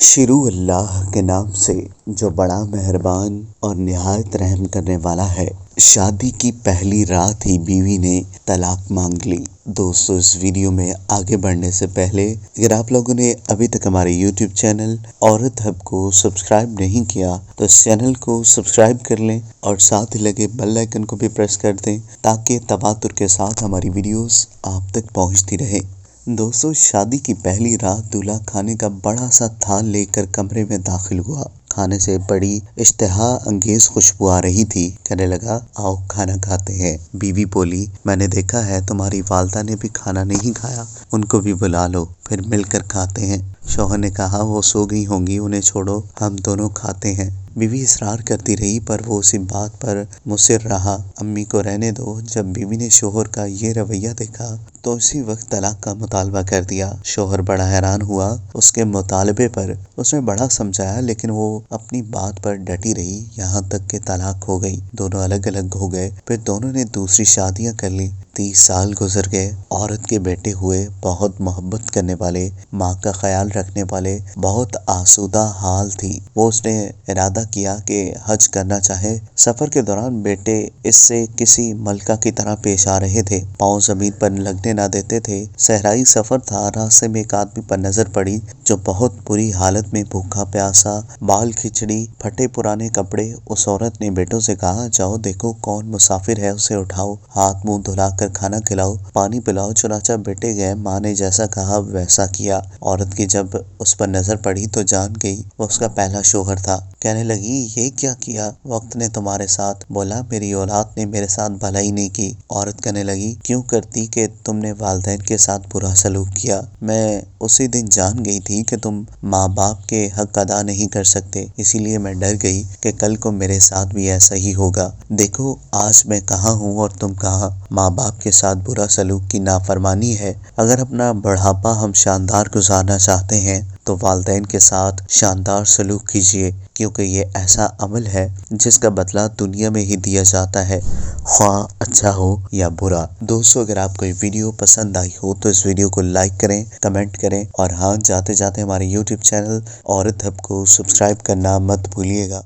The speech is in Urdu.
شروع اللہ کے نام سے جو بڑا مہربان اور نہایت رحم کرنے والا ہے۔ شادی کی پہلی رات ہی بیوی نے طلاق مانگ لی۔ دوستو، اس ویڈیو میں آگے بڑھنے سے پہلے اگر آپ لوگوں نے ابھی تک ہمارے یوٹیوب چینل عورت ہب کو سبسکرائب نہیں کیا تو اس چینل کو سبسکرائب کر لیں اور ساتھ ہی لگے بیل آئیکن کو بھی پریس کر دیں تاکہ تواتر کے ساتھ ہماری ویڈیوز آپ تک پہنچتی رہے۔ دوستو، شادی کی پہلی رات دولہا کھانے کا بڑا سا تھال لے کر کمرے میں داخل ہوا۔ کھانے سے بڑی اشتہا انگیز خوشبو آ رہی تھی۔ کہنے لگا، آؤ کھانا کھاتے ہیں۔ بیوی بولی، میں نے دیکھا ہے تمہاری والدہ نے بھی کھانا نہیں کھایا، ان کو بھی بلا لو، پھر مل کر کھاتے ہیں۔ شوہر نے کہا، وہ سو گئی ہوں گی، انہیں چھوڑو، ہم دونوں کھاتے ہیں۔ بیوی اصرار کرتی رہی پر وہ اسی بات پر مصر رہا۔ امی کو رہنے دو۔ جب بیوی نے شوہر کا یہ رویہ دیکھا تو اسی وقت طلاق کا مطالبہ کر دیا۔ شوہر بڑا حیران ہوا اس کے مطالبے پر۔ اس نے بڑا سمجھایا لیکن وہ اپنی بات پر ڈٹی رہی، یہاں تک کہ طلاق ہو گئی۔ دونوں الگ الگ ہو گئے، پھر دونوں نے دوسری شادیاں کر لی۔ 30 سال گزر گئے۔ عورت کے بیٹے ہوئے، بہت محبت کرنے والے، ماں کا خیال رکھنے والے، بہت آسودہ حال تھی۔ اس نے ارادہ کیا کہ حج کرنا چاہے۔ سفر کے دوران بیٹے اس سے کسی ملکہ کی طرح پیش آ رہے تھے، پاؤں زمین پر لگنے نہ دیتے تھے۔ صحرائی سفر تھا۔ راستے میں ایک آدمی پر نظر پڑی جو بہت بری حالت میں بھوکا پیاسا، بال کھچڑی، پھٹے پرانے کپڑے۔ اس عورت نے بیٹوں سے کہا، جاؤ دیکھو کون مسافر ہے، اسے اٹھاؤ، ہاتھ منہ دھلا کر کھانا کھلاؤ، پانی پلاؤ۔ چنانچہ بیٹے گئے، ماں نے جیسا کہا ویسا کیا۔ عورت کی جب اس پر نظر پڑی تو جان گئی وہ اس کا پہلا شوہر تھا۔ کہنے لگی، یہ کیا کیا وقت نے تمہارے ساتھ؟ بولا، میری اولاد نے میرے ساتھ بھلائی نہیں کی۔ عورت کہنے لگی، کیوں کرتی کہ تم نے والدین کے ساتھ برا سلوک کیا؟ میں اسی دن جان گئی تھی کہ تم ماں باپ کے حق ادا نہیں کر سکتے، اسی لیے میں ڈر گئی کہ کل کو میرے ساتھ بھی ایسا ہی ہوگا۔ دیکھو آج میں کہاں ہوں اور تم کہاں۔ ماں باپ کے ساتھ برا سلوک کی نافرمانی ہے۔ اگر اپنا بڑھاپا ہم شاندار گزارنا چاہتے ہیں تو والدین کے ساتھ شاندار سلوک کیجیے، کیونکہ یہ ایسا عمل ہے جس کا بدلہ دنیا میں ہی دیا جاتا ہے، خواہ اچھا ہو یا برا۔ دوستو، اگر آپ کو یہ ویڈیو پسند آئی ہو تو اس ویڈیو کو لائک کریں، کمنٹ کریں اور ہاں، جاتے جاتے ہمارے یوٹیوب چینل عورت ہب کو سبسکرائب کرنا مت بھولیے گا۔